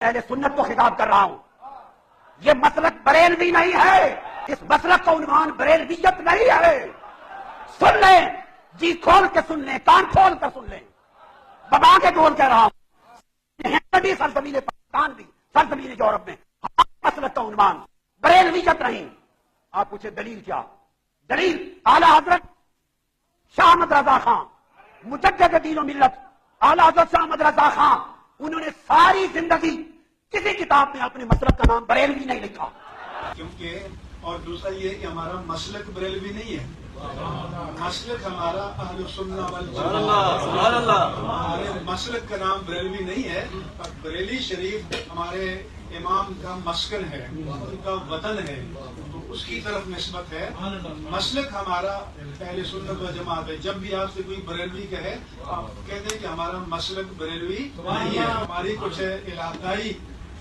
اہل سنت کو خطاب کر رہا ہوں، یہ مسلک بریلوی نہیں ہے، اس مسلک کا عنوان بریلویت نہیں ہے۔ سن لیں، جی کھول کے سن لیں، کان کھول کر سن لیں، ببا کے بول کہہ رہا ہوں، بھی سرزمین پاکستان بھی سرزمین یورپ میں مسلک کا عنوان بریلویت نہیں۔ آپ پوچھے دلیل کیا؟ دلیل اعلیٰ حضرت شاہ احمد رضا خان مجدد دین و ملت، اعلیٰ حضرت شاہ احمد رضا خان، انہوں نے ساری زندگی کسی کتاب میں اپنے مسلک کا نام بریلوی نہیں لکھا۔ کیونکہ اور دوسرا یہ کہ ہمارا مسلک بریلوی نہیں ہے، مسلک ہمارا اہل سنہ والجماعہ، ہمارے مسلک کا نام بریلوی نہیں ہے۔ بریلی شریف ہمارے امام کا مسکن ہے، ان کا وطن ہے، تو اس کی طرف نسبت ہے۔ مسلک ہمارا اہل سنت و جماعت ہے۔ جب بھی آپ سے کوئی بریلوی کہے آپ کہتے ہیں کہ ہمارا مسلک بریلوی نہیں ہے۔ ہماری کچھ علاقائی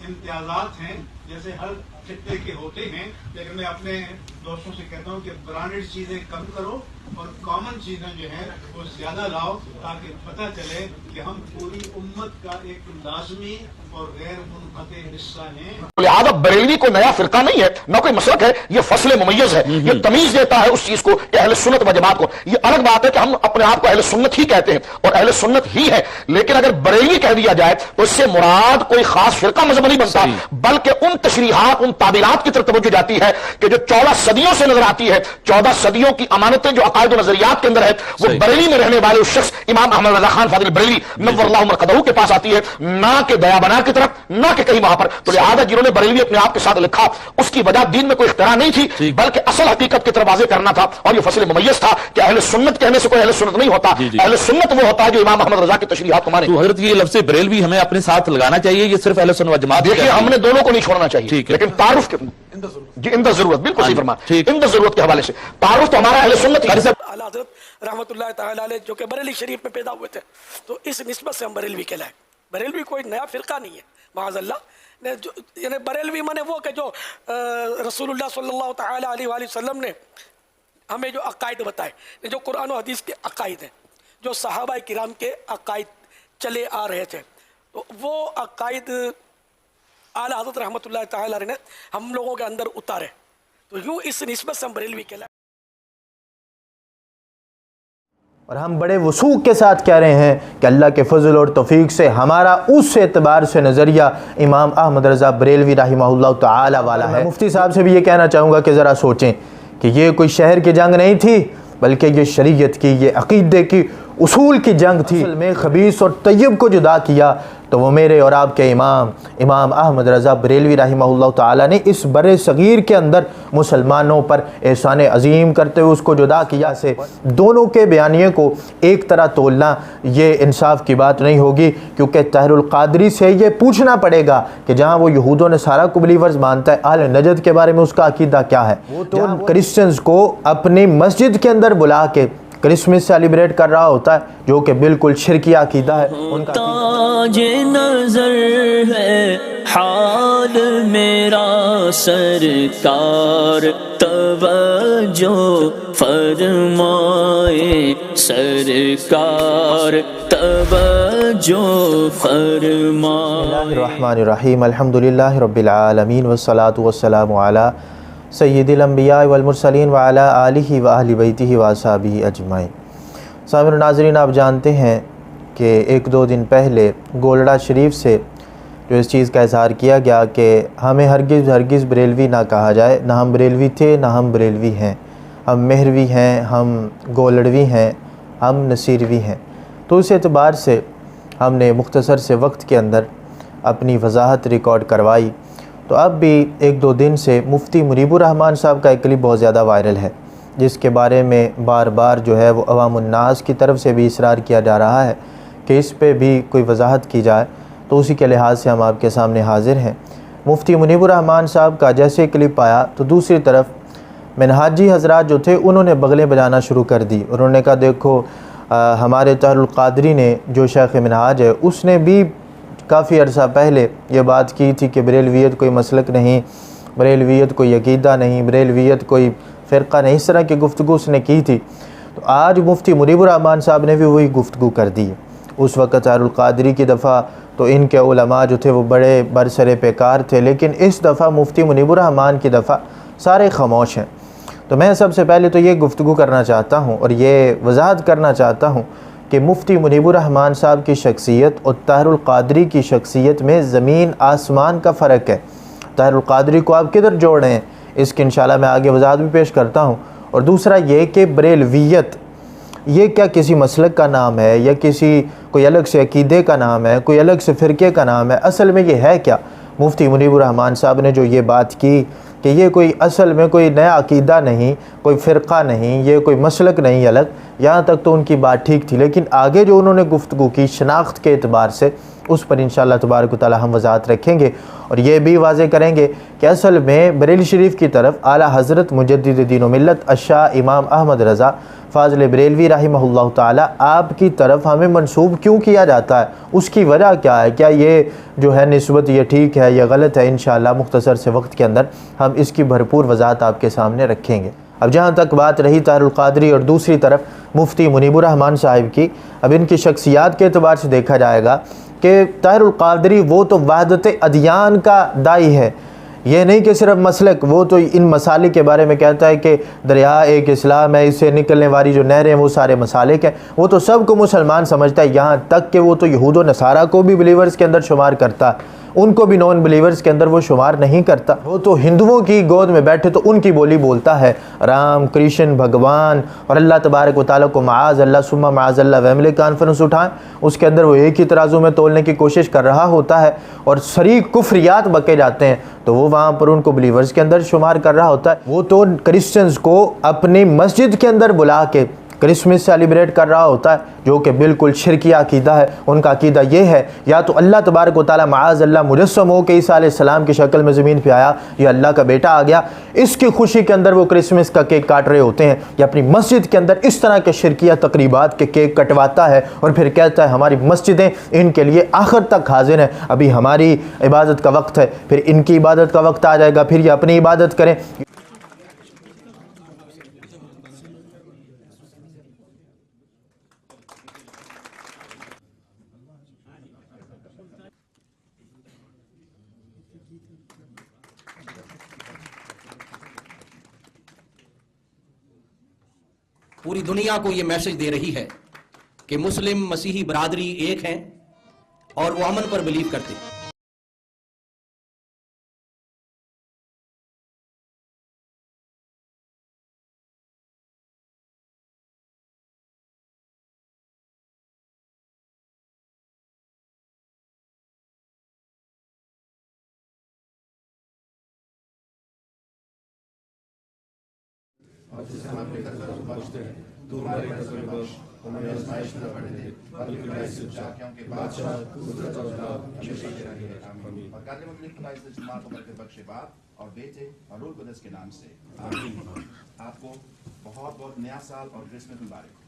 امتیازات ہیں جیسے ہر خطے کے ہوتے ہیں، لیکن میں اپنے دوستوں سے کہتا ہوں کہ برانڈڈ چیزیں کم کرو اور کامن چیزیں جو ہیں وہ زیادہ لاؤ، تاکہ پتہ چلے کہ ہم پوری امت کا ایک لازمی اور غیر منقطع حصہ ہیں۔ لہذا بریلوی کو نیا فرقہ نہیں ہے، نہ کوئی مسلک ہے، یہ فصل ممیز ہے، یہ تمیز دیتا ہے اس چیز کو کہ اہل سنت و جماعت کو۔ یہ الگ بات ہے کہ ہم اپنے آپ کو اہل سنت ہی کہتے ہیں اور اہل سنت ہی ہے، لیکن اگر بریلوی کہہ دیا جائے تو اس سے مراد کوئی خاص فرقہ مذہب نہیں بنتا، بلکہ ان تشریحات، ان تعبیرات کی طرف توجہ جاتی ہے کہ جو 14 صدیوں سے نظر آتی ہے، 14 صدیوں کی امانتیں جو عقائد و نظریات کے اندر ہے، وہ بریلی میں رہنے والے اس شخص امام احمد رضا خان فاضل بریلی نور اللہ مرقدہ کے پاس آتی ہے، نہ کہ دیابنا کی طرف، نہ کہ کہیں وہاں پر۔ تو لہذا جنہوں نے بریلوی اپنے آپ کے ساتھ لکھا، اس کی وجہ دین میں کوئی اختراع نہیں تھی، بلکہ اصل حقیقت کی طرف واضح کرنا تھا، اور یہ فصل ممیز تھا کہ اہل سنت کہنے سے کوئی اہل سنت نہیں ہوتا۔ اہل سنت وہ ہوتا ہے جو امام احمد رضا کی تشریحات کو مانے۔ تو حضرت یہ لفظ بریلوی ہمیں اپنے ساتھ لگانا چاہیے، یہ صرف اہل سنت و جماعت؟ دیکھیے ہم نے دونوں کو نہیں چھوڑنا چاہیے، لیکن تعارف جی اندر ضرورت، بالکل صحیح فرمایا، اندر ضرورت کے حوالے سے تعارف تو ہمارا اہل سنت ہی ہے۔ اعلیٰ حضرت رحمۃ اللہ تعالیٰ علیہ جو کہ بریلی شریف میں پیدا ہوئے تھے، تو اس نسبت سے ہم بریلوی کہلائے۔ بریلوی کوئی نیا فرقہ نہیں ہے معاذ اللہ، یعنی بریلوی مانے وہ کہ جو رسول اللہ صلی اللہ تعالیٰ علیہ وآلہ وسلم نے ہمیں جو عقائد بتائے، جو قرآن و حدیث کے عقائد ہیں، جو صحابہ کرام کے عقائد چلے آ رہے تھے، تو وہ عقائد اعلیٰ حضرت رحمۃ اللہ تعالیٰ نے ہم لوگوں کے اندر اتارے، تو یوں اس نسبت سے ہم بریلوی کہلائے۔ اور ہم بڑے وثوق کے ساتھ کہہ رہے ہیں کہ اللہ کے فضل اور توفیق سے ہمارا اس اعتبار سے نظریہ امام احمد رضا بریلوی رحمہ اللہ تعالی والا ہے۔ مفتی صاحب سے بھی یہ کہنا چاہوں گا کہ ذرا سوچیں کہ یہ کوئی شہر کی جنگ نہیں تھی، بلکہ یہ شریعت کی، یہ عقیدے کی، اصول کی جنگ تھی۔ اصل میں خبیث اور طیب کو جدا کیا تو وہ میرے اور آپ کے امام احمد رضا بریلوی رحمہ اللہ تعالی نے اس بر صغیر کے اندر مسلمانوں پر احسان عظیم کرتے ہوئے اس کو جدا کیا۔ سے دونوں کے بیانیے کو ایک طرح تولنا یہ انصاف کی بات نہیں ہوگی، کیونکہ طاہر القادری سے یہ پوچھنا پڑے گا کہ جہاں وہ یہود و نصارہ کو بلیورز مانتا ہے، اہل نجد کے بارے میں اس کا عقیدہ کیا ہے؟ وہ تو کرسچنز کو اپنی مسجد کے اندر بلا کے کرسمس سیلیبریٹ کر رہا ہوتا ہے، جو کہ بالکل شرکی عقیدہ ہے ان کا۔ تاج نظر ہے حال میرا سرکار، توجہ فرمائے سرکار، توجہ فرمائے۔ بسم اللہ الرحمن الرحیم، الحمدللہ رب العالمین، والصلاة والسلام علی سید الانبیاء والمرسلین وعلی آلہ وآہل بیتہ واصحابہ اجمعین۔ سامعین و ناظرین، آپ جانتے ہیں کہ 1-2 دن پہلے گولڑا شریف سے جو اس چیز کا اظہار کیا گیا کہ ہمیں ہرگز بریلوی نہ کہا جائے، نہ ہم بریلوی تھے نہ ہم بریلوی ہیں، ہم مہروی ہیں، ہم گولڑوی ہیں، ہم نصیروی ہیں۔ تو اس اعتبار سے ہم نے مختصر سے وقت کے اندر اپنی وضاحت ریکارڈ کروائی۔ تو اب بھی 1-2 دن سے مفتی منیب الرحمان صاحب کا ایک کلپ بہت زیادہ وائرل ہے، جس کے بارے میں بار بار جو ہے وہ عوام الناس کی طرف سے بھی اصرار کیا جا رہا ہے کہ اس پہ بھی کوئی وضاحت کی جائے، تو اسی کے لحاظ سے ہم آپ کے سامنے حاضر ہیں۔ مفتی منیب الرحمان صاحب کا جیسے کلپ آیا تو دوسری طرف منہاجی حضرات جو تھے انہوں نے بغلیں بجانا شروع کر دی۔ انہوں نے کہا دیکھو ہمارے طاہر القادری نے جو شیخ منہاج ہے اس نے بھی کافی عرصہ پہلے یہ بات کی تھی کہ بریلویت کوئی مسلک نہیں، بریلویت کوئی عقیدہ نہیں، بریلویت کوئی فرقہ نہیں، اس طرح کی گفتگو اس نے کی تھی۔ تو آج مفتی منیب الرحمان صاحب نے بھی وہی گفتگو کر دی۔ اس وقت طاہر القادری کی دفعہ تو ان کے علماء جو تھے وہ بڑے برسر پیکار تھے، لیکن اس دفعہ مفتی منیب الرحمان کی دفعہ سارے خاموش ہیں۔ تو میں سب سے پہلے تو یہ گفتگو کرنا چاہتا ہوں اور یہ وضاحت کرنا چاہتا ہوں کہ مفتی منیب الرحمان صاحب کی شخصیت اور طاہر القادری کی شخصیت میں زمین آسمان کا فرق ہے۔ طاہر القادری کو آپ کدھر جوڑ رہے ہیں، اس کی انشاءاللہ میں آگے وضاحت بھی پیش کرتا ہوں۔ اور دوسرا یہ کہ بریلویت یہ کیا کسی مسلک کا نام ہے یا کوئی الگ سے عقیدے کا نام ہے، کوئی الگ سے فرقے کا نام ہے؟ اصل میں یہ ہے کیا؟ مفتی منیب الرحمان صاحب نے جو یہ بات کی کہ یہ کوئی اصل میں کوئی نیا عقیدہ نہیں، کوئی فرقہ نہیں، یہ کوئی مسلک نہیں الگ، یہاں تک تو ان کی بات ٹھیک تھی، لیکن آگے جو انہوں نے گفتگو کی شناخت کے اعتبار سے اس پر انشاءاللہ تبارک و تعالی ہم وضاحت رکھیں گے اور یہ بھی واضح کریں گے کہ اصل میں بریلی شریف کی طرف اعلیٰ حضرت مجدد دین و ملت الشاہ امام احمد رضا فاضل بریلوی رحمہ اللہ تعالی آپ کی طرف ہمیں منسوب کیوں کیا جاتا ہے، اس کی وجہ کیا ہے، کیا یہ جو ہے نسبت یہ ٹھیک ہے یا غلط ہے؟ انشاءاللہ مختصر سے وقت کے اندر ہم اس کی بھرپور وضاحت آپ کے سامنے رکھیں گے۔ اب جہاں تک بات رہی طاہر القادری اور دوسری طرف مفتی منیب الرحمان صاحب کی، اب ان کی شخصیات کے اعتبار سے دیکھا جائے گا کہ طاہر القادری وہ تو وحدت ادیان کا داعی ہے، یہ نہیں کہ صرف مسلک، وہ تو ان مسالک کے بارے میں کہتا ہے کہ دریا ایک اسلام ہے، اس سے نکلنے والی جو نہریں وہ سارے مسالک ہیں، وہ تو سب کو مسلمان سمجھتا ہے، یہاں تک کہ وہ تو یہود و نصارہ کو بھی بلیورز کے اندر شمار کرتا ہے، ان کو بھی نان بلیورز کے اندر وہ شمار نہیں کرتا۔ وہ تو ہندوؤں کی گود میں بیٹھے تو ان کی بولی بولتا ہے، رام، کرشن، بھگوان، اور اللہ تبارک و تعالیٰ کو معاذ اللہ ثم معاذ اللہ ویملی کانفرنس اٹھائیں، اس کے اندر وہ ایک ہی ترازو میں تولنے کی کوشش کر رہا ہوتا ہے اور شریک کفریات بکے جاتے ہیں تو وہ وہاں پر ان کو بلیورز کے اندر شمار کر رہا ہوتا ہے۔ وہ تو کرسچنز کو اپنی مسجد کے اندر بلا کے کرسمس سیلیبریٹ کر رہا ہوتا ہے، جو کہ بالکل شرکی عقیدہ ہے۔ ان کا عقیدہ یہ ہے یا تو اللہ تبارک و تعالیٰ معاذ اللہ مجسم ہو کہ عیسیٰ علیہ السلام کی شکل میں زمین پہ آیا یا اللہ کا بیٹا آ گیا، اس کی خوشی کے اندر وہ کرسمس کا کیک کاٹ رہے ہوتے ہیں، یا اپنی مسجد کے اندر اس طرح کے شرکیہ تقریبات کے کیک کٹواتا ہے اور پھر کہتا ہے ہماری مسجدیں ان کے لیے آخر تک حاضر ہیں، ابھی ہماری عبادت کا وقت ہے، پھر ان کی عبادت کا وقت آ جائے گا، پھر یہ اپنی عبادت کریں۔ پوری دنیا کو یہ میسج دے رہی ہے کہ مسلم مسیحی برادری ایک ہیں اور وہ امن پر بلیو کرتے ہیں۔ اور بیٹے اور روح القدس کے نام سے آپ کو بہت بہت نیا سال اور کرسمس مبارک۔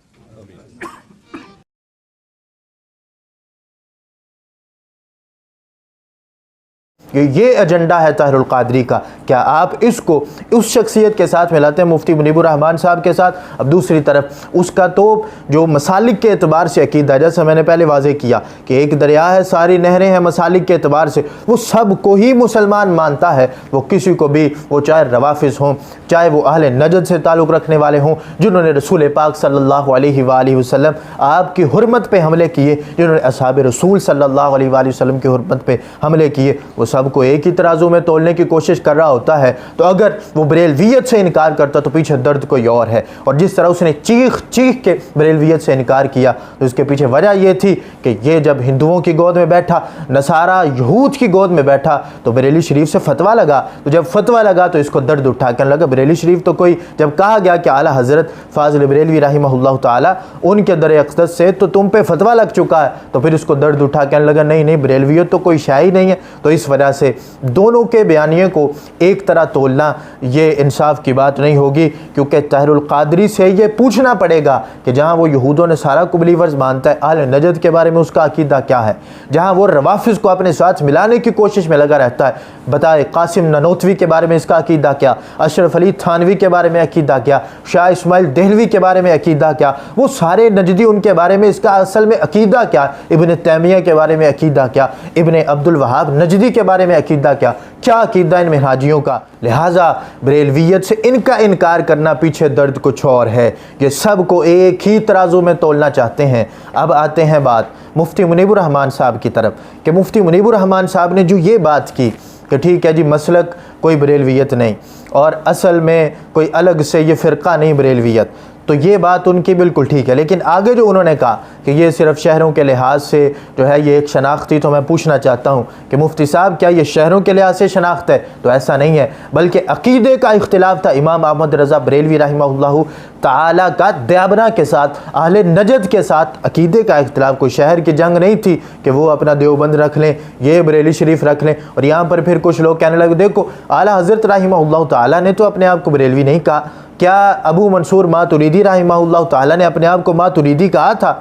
یہ ایجنڈا ہے طاہر القادری کا، کیا آپ اس کو اس شخصیت کے ساتھ ملاتے ہیں مفتی منیب الرحمان صاحب کے ساتھ؟ اب دوسری طرف اس کا تو جو مسالک کے اعتبار سے عقیدہ ہے، جیسا میں نے پہلے واضح کیا کہ ایک دریا ہے، ساری نہریں ہیں، مسالک کے اعتبار سے وہ سب کو ہی مسلمان مانتا ہے، وہ کسی کو بھی، وہ چاہے روافظ ہوں، چاہے وہ اہل نجد سے تعلق رکھنے والے ہوں جنہوں نے رسول پاک صلی اللہ علیہ وآلہ وسلم آپ کی حرمت پہ حملے کیے، جنہوں نے اصحاب رسول صلی اللہ علیہ وآلہ وسلم کی حرمت پہ حملے کیے، وہ سب کو ایک ہی ترازو میں تولنے کی کوشش کر رہا ہوتا ہے۔ تو اگر وہ بریلویت سے انکار کرتا تو پیچھے درد کوئی اور ہے، اور جس طرح اس نے چیخ چیخ کے بریلویت سے انکار کیا تو اس کے پیچھے وجہ یہ تھی کہ یہ جب ہندوؤں کی گود میں بیٹھا، نصارہ یہود کی گود میں بیٹھا تو بریلی شریف سے فتویٰ لگا، تو جب فتویٰ لگا تو اس کو درد اٹھا کہنے لگا بریلی شریف تو کوئی، جب کہا گیا کہ اعلیٰ حضرت فاضل بریلوی رحمہ اللہ تعالیٰ ان کے در اقدس سے تو تم پہ فتویٰ لگ چکا ہے، تو پھر اس کو درد اٹھا کہنے لگا نہیں نہیں بریلویت تو کوئی شے ہی نہیں ہے۔ تو اس وجہ سے دونوں کے بیانیے کو ایک طرح تولنا یہ انصاف کی بات نہیں ہوگی، کیونکہ طاہر القادری سے یہ پوچھنا پڑے گا کہ جہاں وہ یہود و نصارہ کو بلیورز مانتا ہے، اہل نجد کے بارے میں اس کا عقیدہ کیا ہے، جہاں وہ روافض کو اپنے ساتھ ملانے کی کوشش میں لگا رہتا ہے، بتائے قاسم نانوتوی کے بارے میں اس کا عقیدہ کیا، اشرف علی تھانوی کے بارے میں عقیدہ کیا، شاہ اسماعیل دہلوی کے بارے میں عقیدہ کیا، وہ سارے نجدی ان کے بارے میں اس کا اصل میں عقیدہ کیا، ابن تیمیہ کے بارے میں عقیدہ کیا، ابن عبد الوہاب نجدی کے بارے میں عقیدہ کیا، کیا عقیدہ ان منہاجیوں کا۔ لہٰذا بریلویت سے ان کا انکار کرنا پیچھے درد کچھ اور ہے، یہ سب کو ایک ہی ترازو میں تولنا چاہتے ہیں۔ اب آتے ہیں بات مفتی منیب الرحمان صاحب کی طرف، کہ مفتی منیب الرحمان صاحب نے جو یہ بات کی کہ ٹھیک ہے جی مسلک کوئی بریلویت نہیں اور اصل میں کوئی الگ سے یہ فرقہ نہیں بریلویت، تو یہ بات ان کی بالکل ٹھیک ہے، لیکن آگے جو انہوں نے کہا کہ یہ صرف شہروں کے لحاظ سے جو ہے یہ ایک شناخت تھی، تو میں پوچھنا چاہتا ہوں کہ مفتی صاحب کیا یہ شہروں کے لحاظ سے شناخت ہے؟ تو ایسا نہیں ہے، بلکہ عقیدے کا اختلاف تھا۔ امام احمد رضا بریلوی رحمہ اللہ تعالیٰ کا دیوبند کے ساتھ، اہل نجد کے ساتھ عقیدے کا اختلاف، کوئی شہر کی جنگ نہیں تھی کہ وہ اپنا دیوبند رکھ لیں، یہ بریلی شریف رکھ لیں، اور یہاں پر پھر کچھ لوگ کہنے لگے دیکھو اعلیٰ حضرت رحمہ اللہ تعالیٰ نے تو اپنے آپ کو بریلوی نہیں کہا، کیا ابو منصور ماتریدی رحمہ اللہ تعالیٰ نے اپنے آپ کو ماتریدی کہا تھا؟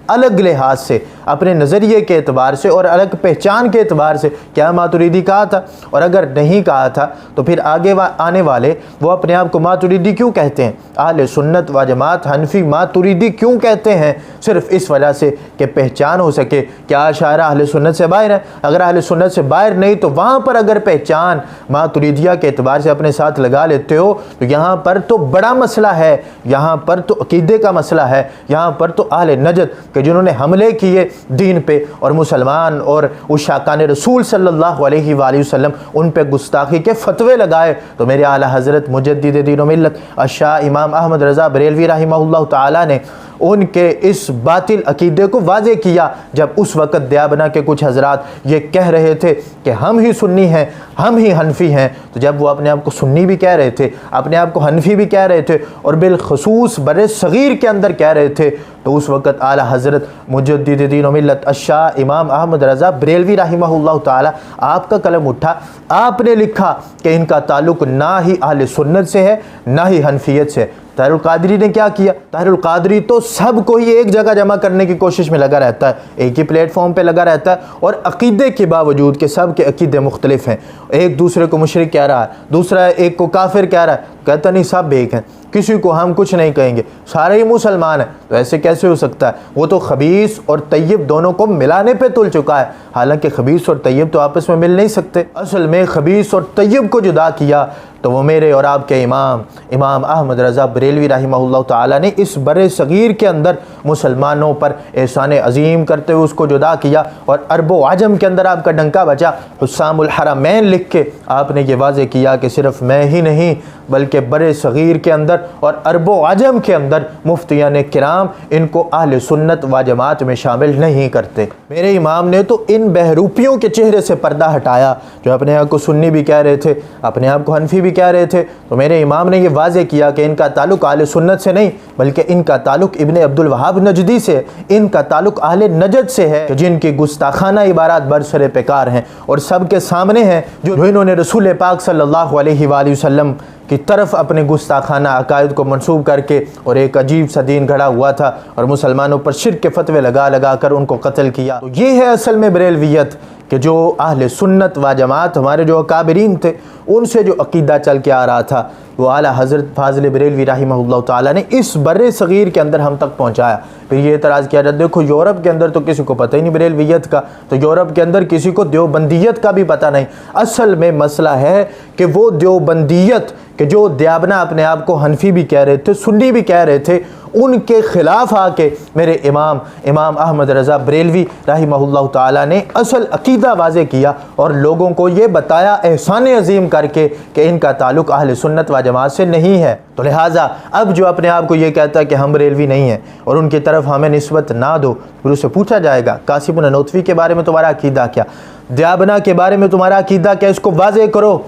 الگ لحاظ سے، اپنے نظریے کے اعتبار سے اور الگ پہچان کے اعتبار سے کیا ماتریدی کہا تھا؟ اور اگر نہیں کہا تھا تو پھر آگے آنے والے وہ اپنے آپ کو ماتریدی کیوں کہتے ہیں؟ اہل سنت و جماعت حنفی ماتریدی کیوں کہتے ہیں؟ صرف اس وجہ سے کہ پہچان ہو سکے کیا اشاعرہ اہل سنت سے باہر ہے؟ اگر اہل سنت سے باہر نہیں تو وہاں پر اگر پہچان ماتریدیہ کے اعتبار سے اپنے ساتھ لگا لیتے ہو تو یہاں پر تو بڑا مسئلہ ہے، یہاں پر تو عقیدے کا مسئلہ ہے، یہاں پر تو اہل نجد کہ جنہوں نے حملے کیے دین پہ اور مسلمان اور عشاقان رسول صلی اللہ علیہ وآلہ وسلم ان پہ گستاخی کے فتوے لگائے، تو میرے اعلیٰ حضرت مجدد دین و ملت الشاہ امام احمد رضا بریلوی رحمہ اللہ تعالیٰ نے ان کے اس باطل عقیدے کو واضح کیا جب اس وقت دیوبند کے کچھ حضرات یہ کہہ رہے تھے کہ ہم ہی سنی ہیں، ہم ہی حنفی ہیں، تو جب وہ اپنے آپ کو سنی بھی کہہ رہے تھے، اپنے آپ کو حنفی بھی کہہ رہے تھے اور بالخصوص بر صغیر کے اندر کہہ رہے تھے، تو اس وقت اعلیٰ حضرت مجدد دین و ملت الشاہ امام احمد رضا بریلوی رحمہ اللہ تعالی آپ کا قلم اٹھا، آپ نے لکھا کہ ان کا تعلق نہ ہی اہل سنت سے ہے نہ ہی حنفیت سے۔ طاہر القادری نے کیا کیا؟ طاہر القادری تو سب کو ہی ایک جگہ جمع کرنے کی کوشش میں لگا رہتا ہے، ایک ہی پلیٹ فارم پہ لگا رہتا ہے، اور عقیدے کے باوجود کہ سب کے عقیدے مختلف ہیں، ایک دوسرے کو مشرک کہہ رہا ہے، دوسرا ایک کو کافر کہہ رہا ہے، کہتا نہیں سب ایک ہیں، کسی کو ہم کچھ نہیں کہیں گے، سارے ہی مسلمان ہیں، تو ایسے کیسے ہو سکتا ہے؟ وہ تو خبیث اور طیب دونوں کو ملانے پہ تل چکا ہے، حالانکہ خبیث اور طیب تو آپس میں مل نہیں سکتے۔ اصل میں خبیث اور طیب کو جدا کیا تو وہ میرے اور آپ کے امام احمد رضا بریلوی رحمہ اللہ تعالیٰ نے اس بر صغیر کے اندر مسلمانوں پر احسان عظیم کرتے ہوئے اس کو جدا کیا، اور عرب و عجم کے اندر آپ کا ڈنکا بچا، حسام الحرمین لکھ کے آپ نے یہ واضح کیا کہ صرف میں ہی نہیں بلکہ بر صغیر کے اندر اور عرب و عجم کے اندر مفتیان کرام ان کو اہل سنت و جماعت میں شامل نہیں کرتے۔ میرے امام نے تو ان بہروپیوں کے چہرے سے پردہ ہٹایا جو اپنے آپ کو سنی بھی کہہ رہے تھے، اپنے آپ کو حنفی بھی کہہ رہے تھے، تو میرے امام نے یہ واضح کیا کہ ان کا تعلق اہل سنت سے نہیں بلکہ ان کا تعلق ابن عبد الوہاب نجدی سے، ان کا تعلق اہل نجد سے ہے، جن کی گستاخانہ عبارات برسر پیکار ہیں اور سب کے سامنے ہیں، جو انہوں نے رسول پاک صلی اللہ علیہ وآلہ وسلم کی طرف اپنے گستاخانہ عقائد کو منسوب کر کے اور ایک عجیب سا دین گھڑا ہوا تھا اور مسلمانوں پر شرک کے فتوے لگا لگا کر ان کو قتل کیا۔ تو یہ ہے اصل میں بریلویت، کہ جو اہل سنت و جماعت ہمارے جو اکابرین تھے ان سے جو عقیدہ چل کے آ رہا تھا وہ اعلیٰ حضرت فاضل بریلوی رحمہ اللہ تعالیٰ نے اس بر صغیر کے اندر ہم تک پہنچایا۔ پھر یہ اعتراض کیا جاتا دیکھو یورپ کے اندر تو کسی کو پتہ ہی نہیں بریلویت کا، تو یورپ کے اندر کسی کو دیوبندیت کا بھی پتہ نہیں۔ اصل میں مسئلہ ہے کہ وہ دیوبندیت کہ جو دیوبند اپنے آپ کو حنفی بھی کہہ رہے تھے، سنی بھی کہہ رہے تھے، ان کے خلاف آ کے میرے امام احمد رضا بریلوی رحمہ اللہ تعالیٰ نے اصل عقیدہ واضح کیا اور لوگوں کو یہ بتایا احسان عظیم کر کے کہ ان کا تعلق اہل سنت و جماعت سے نہیں ہے۔ تو لہٰذا اب جو اپنے آپ کو یہ کہتا ہے کہ ہم بریلوی نہیں ہیں اور ان کی طرف ہمیں نسبت نہ دو، پھر اس سے پوچھا جائے گا قاسم نانوتوی کے بارے میں تمہارا عقیدہ کیا، دیوبند کے بارے میں تمہارا عقیدہ کیا، اس کو واضح کرو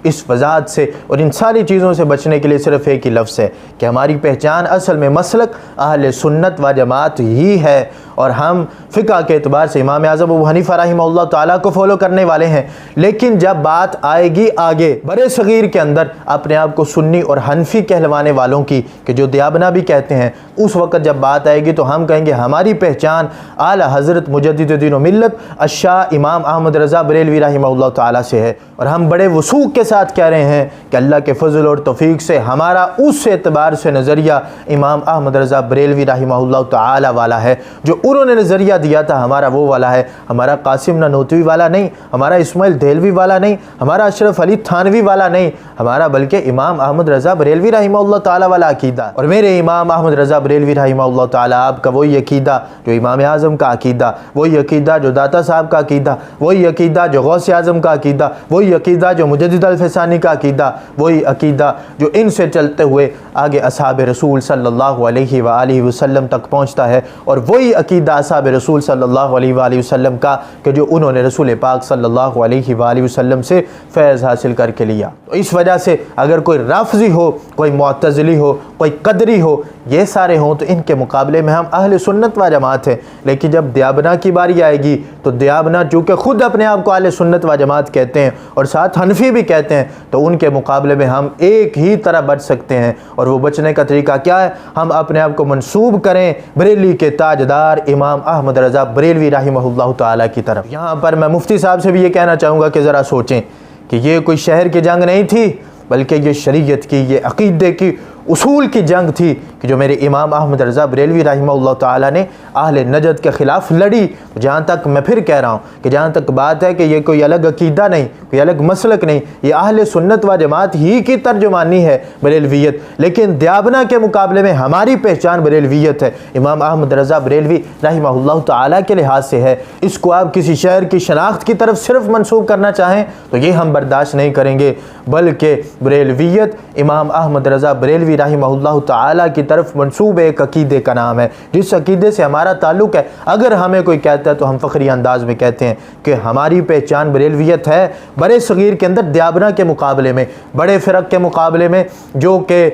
اس وضاحت سے اور ان ساری چیزوں سے بچنے کے لیے صرف ایک ہی لفظ ہے کہ ہماری پہچان اصل میں مسلک اہل سنت و جماعت ہی ہے، اور ہم فقہ کے اعتبار سے امام اعظم ابو حنیفہ رحمہ اللہ تعالیٰ کو فالو کرنے والے ہیں۔ لیکن جب بات آئے گی آگے برے صغیر کے اندر اپنے آپ کو سنی اور حنفی کہلوانے والوں کی، کہ جو دیابنا بھی کہتے ہیں، اس وقت جب بات آئے گی تو ہم کہیں گے ہماری پہچان اعلی حضرت مجدد دین و ملت الشاہ امام احمد رضا بریلوی رحمہ اللہ تعالیٰ سے ہے، اور ہم بڑے وثوق کے ساتھ کہہ رہے ہیں کہ اللہ کے فضل اور توفیق سے ہمارا اس اعتبار سے نظریہ امام احمد رضا بریلوی رحمہ اللہ تعالیٰ والا ہے، جو انہوں نے نظریہ دیا تھا ہمارا وہ والا ہے، ہمارا قاسم نانوتوی والا نہیں، ہمارا اسماعیل دہلوی والا نہیں، ہمارا اشرف علی تھانوی والا نہیں، ہمارا بلکہ امام احمد رضا بریلوی رحمہ اللہ تعالیٰ والا عقیدہ۔ اور میرے امام احمد رضا بریلوی رحمہ اللہ تعالیٰ آپ کا وہی عقیدہ جو امام اعظم کا عقیدہ، وہی عقیدہ جو داتا صاحب کا عقیدہ، وہی عقیدہ جو غوث اعظم کا عقیدہ، وہی عقیدہ جو مجدد الفسانی کا عقیدہ، وہی عقیدہ جو ان سے چلتے ہوئے آگے اصحاب رسول صلی اللہ علیہ وآلہ وسلم تک پہنچتا ہے، اور وہی عقیدہ اصحاب رسول صلی اللہ علیہ وآلہ وسلم کا کہ جو انہوں نے رسول پاک صلی اللہ علیہ وآلہ وسلم سے فیض حاصل کر کے لیا۔ تو اس وجہ سے اگر کوئی رافضی ہو، کوئی معتزلی ہو، کوئی قدری ہو، یہ سارے ہوں تو ان کے مقابلے میں ہم اہل سنت و جماعت ہیں۔ لیکن جب دیابنا کی باری آئے گی تو دیابنا چونکہ خود اپنے آپ کو اہل سنت و جماعت کہتے ہیں اور ساتھ حنفی بھی کہتے ہیں، تو ان کے مقابلے میں ہم ایک ہی طرح بچ سکتے ہیں، اور وہ بچنے کا طریقہ کیا ہے؟ ہم اپنے آپ کو منسوب کریں بریلی کے تاجدار امام احمد رضا بریلوی رحمہ اللہ تعالیٰ کی طرف۔ یہاں پر میں مفتی صاحب سے بھی یہ کہنا چاہوں گا کہ ذرا سوچیں کہ یہ کوئی شہر کی جنگ نہیں تھی، بلکہ یہ شریعت کی، یہ عقیدے کی، اصول کی جنگ تھی کہ جو میرے امام احمد رضا بریلوی رحمہ اللہ تعالیٰ نے اہل نجد کے خلاف لڑی۔ جہاں تک میں پھر کہہ رہا ہوں کہ جہاں تک بات ہے کہ یہ کوئی الگ عقیدہ نہیں، کوئی الگ مسلک نہیں، یہ اہل سنت و جماعت ہی کی ترجمانی ہے بریلویت، لیکن دیابنا کے مقابلے میں ہماری پہچان بریلویت ہے، امام احمد رضا بریلوی رحمہ اللہ تعالیٰ کے لحاظ سے ہے۔ اس کو آپ کسی شہر کی شناخت کی طرف صرف منسوب کرنا چاہیں تو یہ ہم برداشت نہیں کریں گے، بلکہ بریلویت امام احمد رضا بریلوی رحمہ اللہ تعالیٰ کی طرف منسوب ایک عقیدے کا نام ہے، جس عقیدے سے ہمارا تعلق ہے۔ اگر ہمیں کوئی کہتا ہے تو ہم فخری انداز میں کہتے ہیں کہ ہماری پہچان بریلویت ہے، برے صغیر کے اندر دیابنا کے مقابلے میں، بڑے فرق کے مقابلے میں جو کہ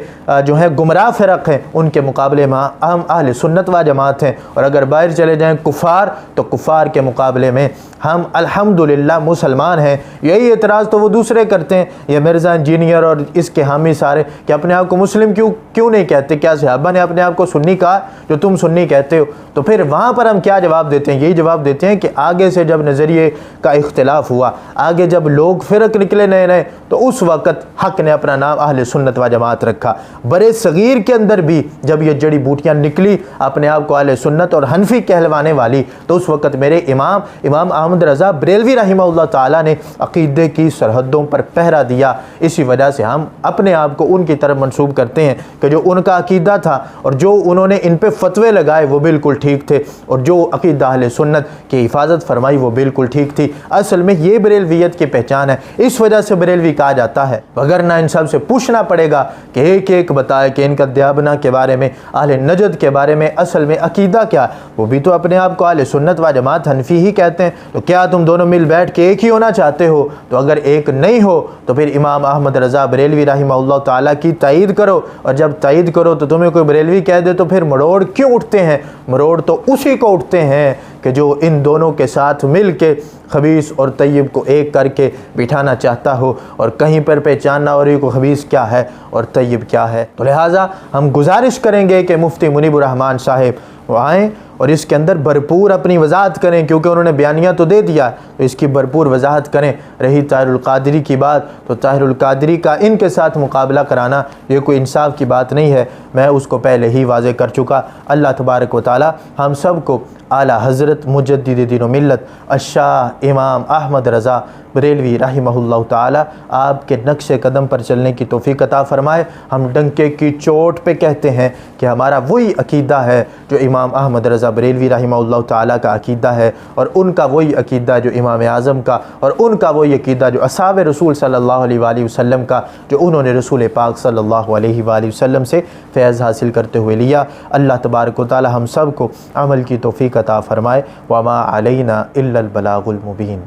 جو ہیں گمراہ فرق ہیں، ان کے مقابلے میں ہم اہل سنت و جماعت ہیں، اور اگر باہر چلے جائیں کفار تو کفار کے مقابلے میں ہم الحمدللہ مسلمان ہیں۔ یہی اعتراض تو وہ دوسرے کرتے ہیں، یہ مرزا انجینئر اور اس کے حامی سارے، کہ اپنے آپ کو مسلم کیوں نہیں کہتے؟ کیا صحابہ نے اپنے آپ کو سنی کہا جو تم سنی کہتے ہو؟ تو پھر وہاں پر ہم کیا جواب دیتے ہیں؟ یہی جواب دیتے ہیں کہ آگے سے جب نظریے کا اختلاف ہوا، آگے جب لوگ فرق نکلے نئے نئے، تو اس وقت حق نے اپنا نام اہل سنت و جماعت رکھا۔ برے صغیر کے اندر بھی جب یہ جڑی بوٹیاں نکلی اپنے آپ کو اہل سنت اور حنفی کہلوانے والی، تو اس وقت میرے امام احمد رضا بریلوی رحمہ اللہ تعالیٰ نے عقیدے کی سرحدوں پر پہرا دیا۔ اسی وجہ سے ہم اپنے آپ کو ان کی طرف منسوب کرتے ہیں کہ جو ان کا عقیدہ تھا اور جو انہوں نے ان پہ فتوے لگائے وہ بالکل ٹھیک تھے، اور جو عقیدہ اہل سنت کی حفاظت فرمائی وہ بالکل ٹھیک تھی۔ اصل میں یہ بریلویت کی پہچان ہے، اس وجہ سے بریلوی کہا جاتا ہے، وگرنہ ان سب سے پوچھنا پڑے گا کہ ایک ایک بتائے کہ ان کا دیابنا کے بارے میں، اہل نجد کے بارے میں اصل میں عقیدہ کیا؟ وہ بھی تو اپنے آپ کو اہل سنت و جماعت حنفی ہی کہتے ہیں، تو کیا تم دونوں مل بیٹھ کے ایک ہی ہونا چاہتے ہو؟ تو اگر ایک نہیں ہو تو پھر امام احمد رضا بریلوی رحمہ اللہ تعالیٰ کی تائید کرو، اور جب تائید کرو تو تمہیں کوئی بریلوی کہہ دے تو پھر مروڑ کیوں اٹھتے ہیں؟ مروڑ تو اسی کو اٹھتے ہیں کہ جو ان دونوں کے ساتھ مل کے خبیث اور طیب کو ایک کر کے بٹھانا چاہتا ہو، اور کہیں پر پہچاننا اور یہ کو خبیث کیا ہے اور طیب کیا ہے۔ تو لہٰذا ہم گزارش کریں گے کہ مفتی منیب الرحمان صاحب وہ آئیں اور اس کے اندر بھرپور اپنی وضاحت کریں، کیونکہ انہوں نے بیانیہ تو دے دیا تو اس کی بھرپور وضاحت کریں۔ رہی طاہر القادری کی بات، تو طاہر القادری کا ان کے ساتھ مقابلہ کرانا یہ کوئی انصاف کی بات نہیں ہے، میں اس کو پہلے ہی واضح کر چکا۔ اللہ تبارک و تعالی ہم سب کو اعلیٰ حضرت مجدد دین و ملت الشاہ امام احمد رضا بریلوی رحمہ اللہ تعالی آپ کے نقش قدم پر چلنے کی توفیق عطا فرمائے۔ ہم ڈنکے کی چوٹ پہ کہتے ہیں کہ ہمارا وہی عقیدہ ہے جو امام احمد رضا بریلوی رحمہ اللہ تعالی کا عقیدہ ہے، اور ان کا وہی عقیدہ جو امام اعظم کا، اور ان کا وہی عقیدہ جو اصحاب رسول صلی اللہ علیہ وآلہ وسلم کا، جو انہوں نے رسول پاک صلی اللہ علیہ وآلہ وسلم سے فیض حاصل کرتے ہوئے لیا۔ اللہ تبارک و تعالی ہم سب کو عمل کی توفیق عطا فرمائے۔ وما علینا الا البلاغ المبین۔